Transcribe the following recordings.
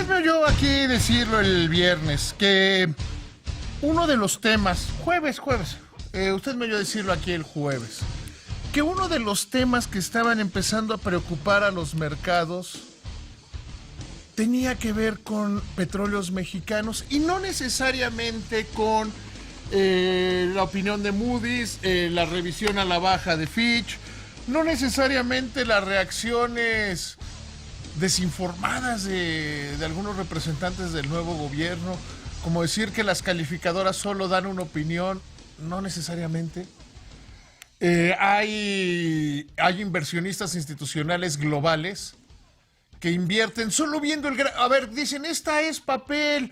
Usted me oyó aquí decirlo el viernes, que uno de los temas, jueves, usted me oyó decirlo aquí el jueves, que uno de los temas que estaban empezando a preocupar a los mercados tenía que ver con petróleos mexicanos y no necesariamente con la opinión de Moody's, la revisión a la baja de Fitch, no necesariamente las reacciones desinformadas de algunos representantes del nuevo gobierno, como decir que las calificadoras solo dan una opinión, no necesariamente. Hay inversionistas institucionales globales que invierten solo viendo a ver, dicen, esta es papel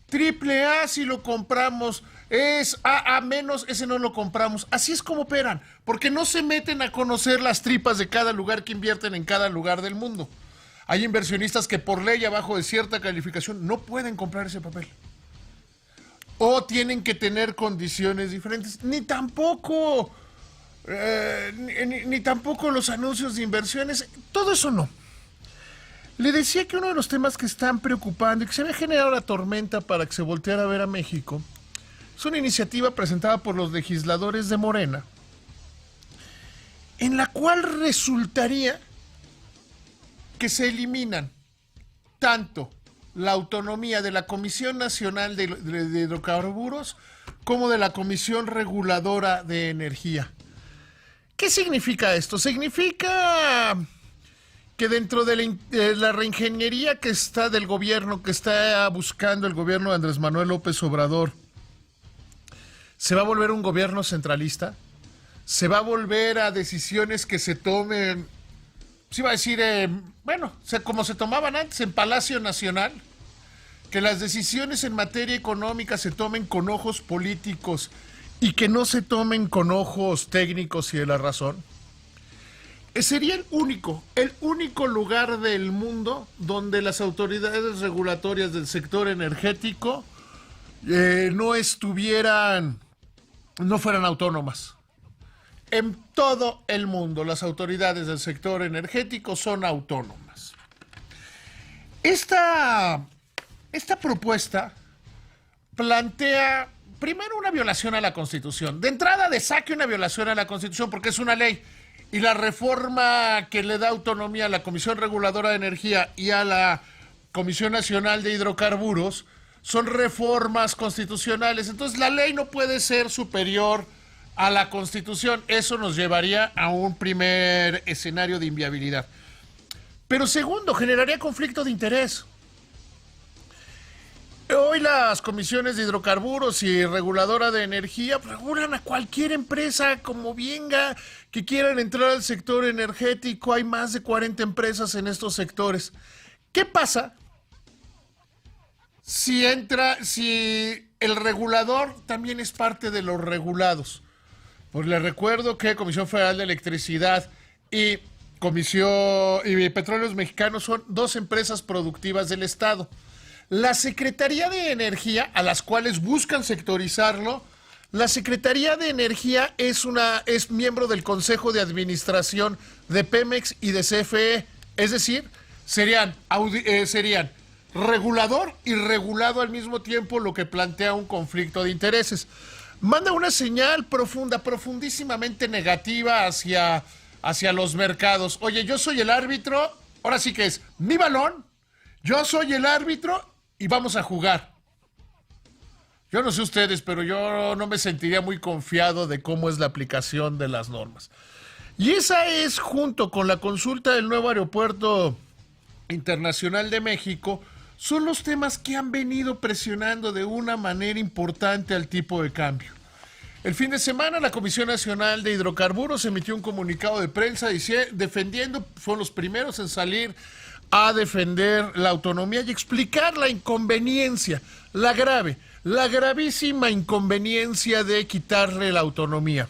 triple A si lo compramos, es AA menos, ese no lo compramos. Así es como operan, porque no se meten a conocer las tripas de cada lugar que invierten en cada lugar del mundo. Hay inversionistas que por ley abajo de cierta calificación no pueden comprar ese papel. O tienen que tener condiciones diferentes. Ni tampoco los anuncios de inversiones. Todo eso no. Le decía que uno de los temas que están preocupando y que se había generado la tormenta para que se volteara a ver a México es una iniciativa presentada por los legisladores de Morena, en la cual resultaría que se eliminan tanto la autonomía de la Comisión Nacional de Hidrocarburos como de la Comisión Reguladora de Energía. ¿Qué significa esto? Significa que dentro de la reingeniería que está del gobierno, que está buscando el gobierno de Andrés Manuel López Obrador, se va a volver un gobierno centralista, se va a volver a decisiones que se tomen, se iba a decir, como se tomaban antes en Palacio Nacional, que las decisiones en materia económica se tomen con ojos políticos y que no se tomen con ojos técnicos y de la razón. Sería el único lugar del mundo donde las autoridades regulatorias del sector energético no fueran autónomas. En todo el mundo, las autoridades del sector energético son autónomas. Esta propuesta plantea, primero, una violación a la Constitución. De entrada, de saque, una violación a la Constitución, porque es una ley. Y la reforma que le da autonomía a la Comisión Reguladora de Energía y a la Comisión Nacional de Hidrocarburos son reformas constitucionales. Entonces, la ley no puede ser superior a la Constitución. Eso nos llevaría a un primer escenario de inviabilidad. Pero segundo, generaría conflicto de interés. Hoy las comisiones de hidrocarburos y reguladora de energía regulan a cualquier empresa como venga que quieran entrar al sector energético. Hay más de 40 empresas en estos sectores. ¿Qué pasa si el regulador también es parte de los regulados? Pues les recuerdo que Comisión Federal de Electricidad y Petróleos Mexicanos son dos empresas productivas del Estado. La Secretaría de Energía, a las cuales buscan sectorizarlo, la Secretaría de Energía es miembro del Consejo de Administración de Pemex y de CFE, es decir, serían regulador y regulado al mismo tiempo, lo que plantea un conflicto de intereses. Manda una señal profundísimamente negativa hacia los mercados. Oye, yo soy el árbitro, ahora sí que es mi balón, yo soy el árbitro y vamos a jugar. Yo no sé ustedes, pero yo no me sentiría muy confiado de cómo es la aplicación de las normas. Y esa es, junto con la consulta del nuevo aeropuerto internacional de México, son los temas que han venido presionando de una manera importante al tipo de cambio. El fin de semana, la Comisión Nacional de Hidrocarburos emitió un comunicado de prensa fueron los primeros en salir a defender la autonomía y explicar la inconveniencia, la gravísima inconveniencia de quitarle la autonomía.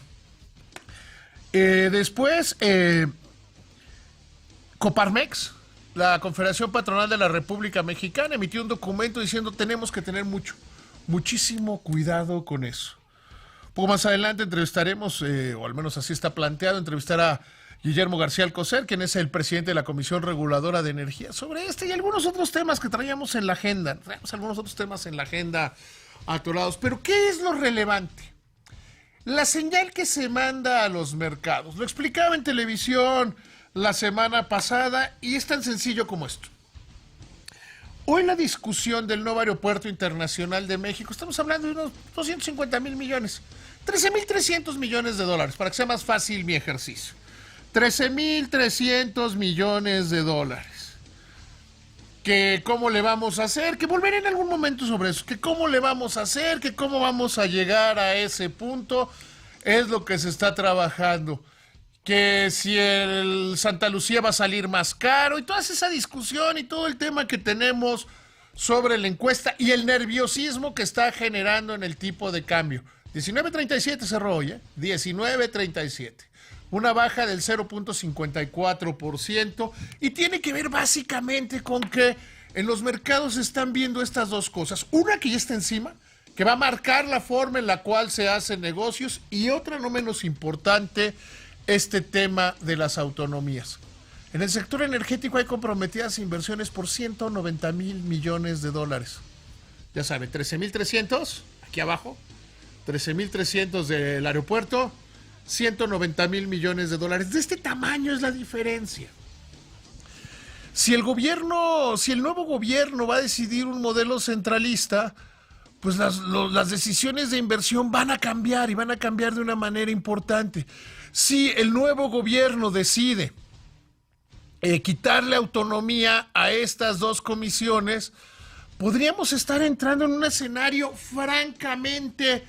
Después, Coparmex, la Confederación Patronal de la República Mexicana, emitió un documento diciendo tenemos que tener muchísimo cuidado con eso. Un poco más adelante entrevistaremos, o al menos así está planteado, entrevistar a Guillermo García Alcocer, quien es el presidente de la Comisión Reguladora de Energía, sobre este y algunos otros temas que traíamos en la agenda. Traíamos algunos otros temas en la agenda atorados. Pero ¿qué es lo relevante? La señal que se manda a los mercados. Lo explicaba en televisión la semana pasada y es tan sencillo como esto. Hoy la discusión del nuevo aeropuerto internacional de México, estamos hablando de unos 250,000 millones, 13,300 millones de dólares, para que sea más fácil mi ejercicio. 13,300 millones de dólares. Que cómo le vamos a hacer, que volveré en algún momento sobre eso, que cómo le vamos a hacer, que cómo vamos a llegar a ese punto, es lo que se está trabajando. Que si el Santa Lucía va a salir más caro y toda esa discusión y todo el tema que tenemos sobre la encuesta y el nerviosismo que está generando en el tipo de cambio. 19.37 cerró hoy, 19.37. Una baja del 0.54% y tiene que ver básicamente con que en los mercados están viendo estas dos cosas. Una que ya está encima, que va a marcar la forma en la cual se hacen negocios, y otra no menos importante, este tema de las autonomías. En el sector energético hay comprometidas inversiones por 190,000 millones de dólares. Ya sabe, 13,300 aquí abajo, 13,300 del aeropuerto, 190,000 millones de dólares. De este tamaño es la diferencia. Si el nuevo gobierno va a decidir un modelo centralista, pues las decisiones de inversión van a cambiar y van a cambiar de una manera importante. Si el nuevo gobierno decide quitarle autonomía a estas dos comisiones, podríamos estar entrando en un escenario francamente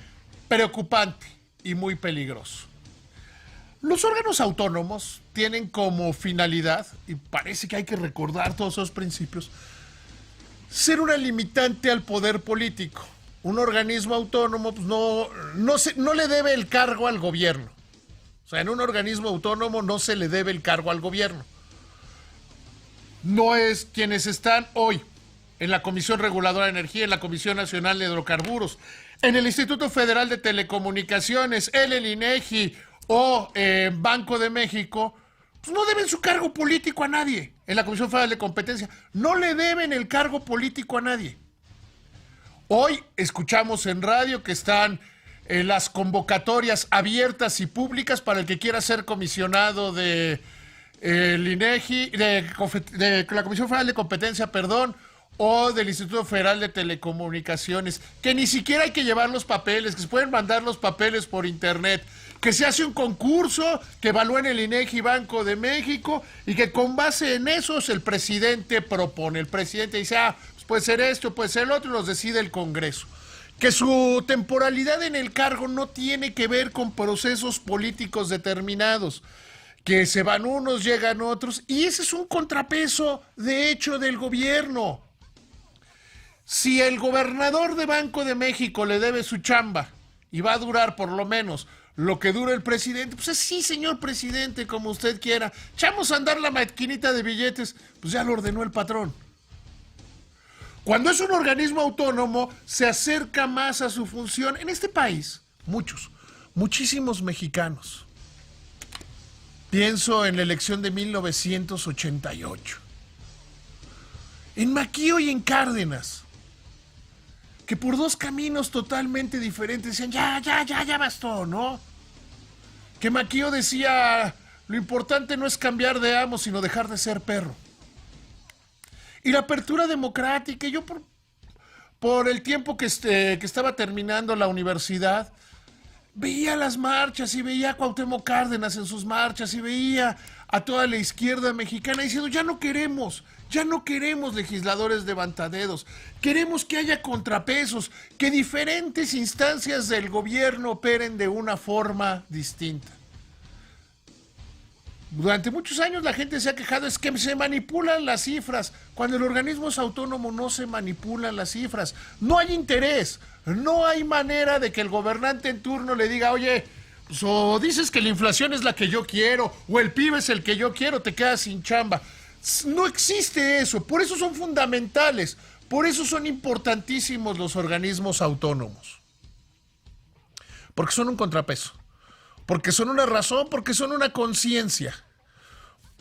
preocupante y muy peligroso. Los órganos autónomos tienen como finalidad, y parece que hay que recordar todos esos principios, ser una limitante al poder político. Un organismo autónomo pues, no le debe el cargo al gobierno. O sea, en un organismo autónomo no se le debe el cargo al gobierno. No es quienes están hoy en la Comisión Reguladora de Energía, en la Comisión Nacional de Hidrocarburos, en el Instituto Federal de Telecomunicaciones, el INEGI o Banco de México, pues no deben su cargo político a nadie. En la Comisión Federal de Competencia no le deben el cargo político a nadie. Hoy escuchamos en radio que están las convocatorias abiertas y públicas para el que quiera ser comisionado de el INEGI, de la Comisión Federal de Competencia, o del Instituto Federal de Telecomunicaciones, que ni siquiera hay que llevar los papeles, que se pueden mandar los papeles por internet, que se hace un concurso que evalúen el INEGI y Banco de México y que con base en esos el presidente propone. El presidente dice, pues puede ser esto, puede ser el otro, y los decide el Congreso. Que su temporalidad en el cargo no tiene que ver con procesos políticos determinados, que se van unos, llegan otros, y ese es un contrapeso, de hecho, del gobierno. Si el gobernador de Banco de México le debe su chamba y va a durar por lo menos lo que dura el presidente, pues sí, señor presidente, como usted quiera, echamos a andar la maquinita de billetes, pues ya lo ordenó el patrón. Cuando es un organismo autónomo, se acerca más a su función. En este país, muchísimos mexicanos. Pienso en la elección de 1988. En Maquío y en Cárdenas, que por dos caminos totalmente diferentes decían, ya bastó, ¿no? Que Maquío decía, lo importante no es cambiar de amo, sino dejar de ser perro. Y la apertura democrática, yo por el tiempo que estaba terminando la universidad, veía las marchas y veía a Cuauhtémoc Cárdenas en sus marchas y veía a toda la izquierda mexicana diciendo, ya no queremos legisladores levantadedos, queremos que haya contrapesos, que diferentes instancias del gobierno operen de una forma distinta. Durante muchos años la gente se ha quejado, es que se manipulan las cifras. Cuando el organismo es autónomo no se manipulan las cifras. No hay interés, no hay manera de que el gobernante en turno le diga, oye, pues, o dices que la inflación es la que yo quiero, o el PIB es el que yo quiero, te quedas sin chamba. No existe eso, por eso son fundamentales, por eso son importantísimos los organismos autónomos. Porque son un contrapeso. Porque son una razón, porque son una conciencia.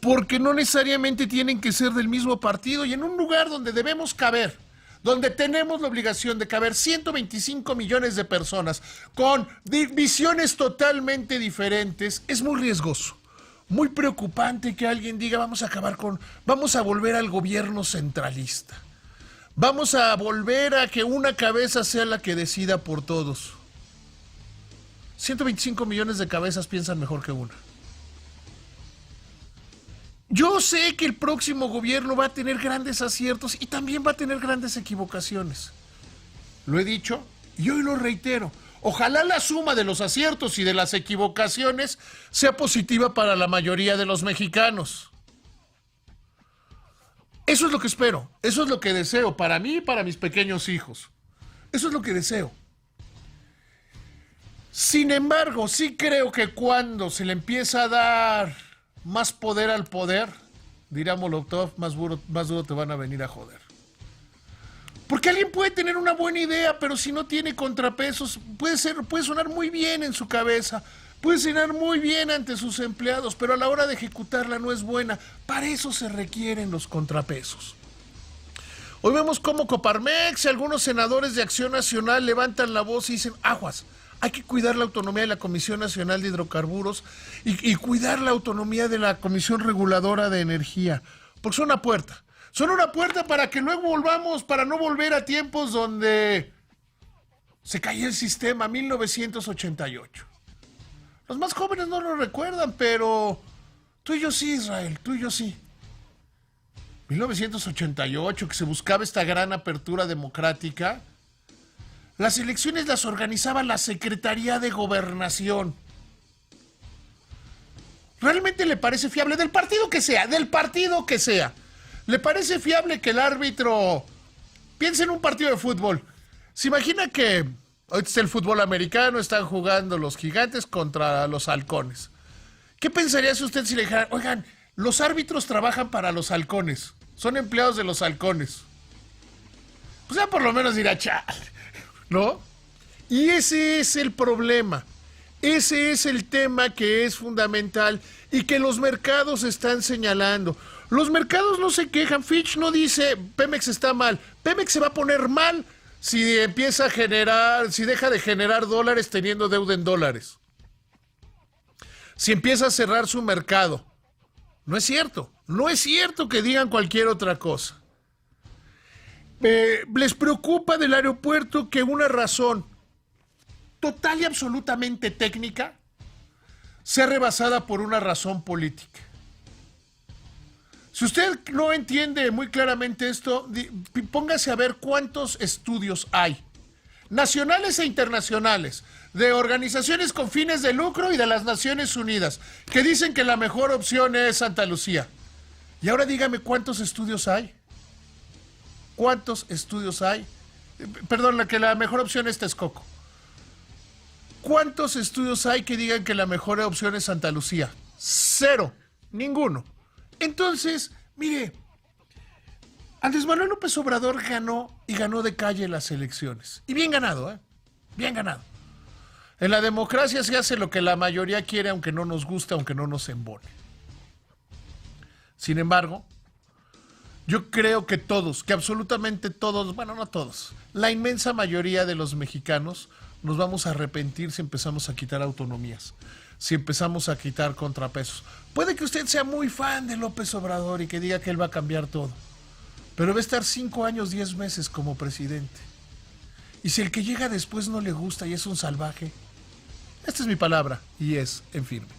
porque no necesariamente tienen que ser del mismo partido, y en un lugar donde debemos caber, donde tenemos la obligación de caber 125 millones de personas con visiones totalmente diferentes, es muy riesgoso, muy preocupante que alguien diga vamos a volver al gobierno centralista, vamos a volver a que una cabeza sea la que decida por todos. 125 millones de cabezas piensan mejor que una. Yo sé que el próximo gobierno va a tener grandes aciertos y también va a tener grandes equivocaciones. Lo he dicho y hoy lo reitero. Ojalá la suma de los aciertos y de las equivocaciones sea positiva para la mayoría de los mexicanos. Eso es lo que espero, eso es lo que deseo para mí y para mis pequeños hijos. Eso es lo que deseo. Sin embargo, sí creo que cuando se le empieza a dar más poder al poder, dirá Molotov, más duro te van a venir a joder. Porque alguien puede tener una buena idea, pero si no tiene contrapesos, puede sonar muy bien en su cabeza, puede sonar muy bien ante sus empleados, pero a la hora de ejecutarla no es buena. Para eso se requieren los contrapesos. Hoy vemos cómo Coparmex y algunos senadores de Acción Nacional levantan la voz y dicen, aguas, hay que cuidar la autonomía de la Comisión Nacional de Hidrocarburos y cuidar la autonomía de la Comisión Reguladora de Energía, porque son una puerta. Son una puerta para que luego volvamos, para no volver a tiempos donde se cayó el sistema, 1988. Los más jóvenes no lo recuerdan, pero tú y yo sí, Israel, tú y yo sí. 1988, que se buscaba esta gran apertura democrática. Las elecciones las organizaba la Secretaría de Gobernación. ¿Realmente le parece fiable? Del partido que sea, ¿le parece fiable que el árbitro piense en un partido de fútbol? Se imagina que hoy es el fútbol americano, están jugando los gigantes contra los halcones. ¿Qué pensaría si usted si le dijera, oigan, los árbitros trabajan para los halcones, son empleados de los halcones? Pues ya por lo menos dirá, chale, ¿no? Y ese es el problema. Ese es el tema que es fundamental y que los mercados están señalando. Los mercados no se quejan. Fitch no dice Pemex está mal. Pemex se va a poner mal si deja de generar dólares teniendo deuda en dólares. Si empieza a cerrar su mercado. No es cierto. No es cierto que digan cualquier otra cosa. Les preocupa del aeropuerto que una razón total y absolutamente técnica sea rebasada por una razón política. Si usted no entiende muy claramente esto, póngase a ver cuántos estudios hay, nacionales e internacionales, de organizaciones con fines de lucro y de las Naciones Unidas, que dicen que la mejor opción es Santa Lucía. Y ahora dígame cuántos estudios hay. ¿Cuántos estudios hay? Perdón, que la mejor opción es Texcoco. ¿Cuántos estudios hay que digan que la mejor opción es Santa Lucía? Cero, ninguno. Entonces, mire, Andrés Manuel López Obrador ganó y ganó de calle las elecciones. Y bien ganado, ¿eh? Bien ganado. En la democracia se hace lo que la mayoría quiere, aunque no nos guste, aunque no nos embone. Sin embargo, yo creo que todos, que absolutamente todos, bueno, no todos, la inmensa mayoría de los mexicanos nos vamos a arrepentir si empezamos a quitar autonomías, si empezamos a quitar contrapesos. Puede que usted sea muy fan de López Obrador y que diga que él va a cambiar todo, pero va a estar 5 años, 10 meses como presidente. Y si el que llega después no le gusta y es un salvaje, esta es mi palabra y es en firme.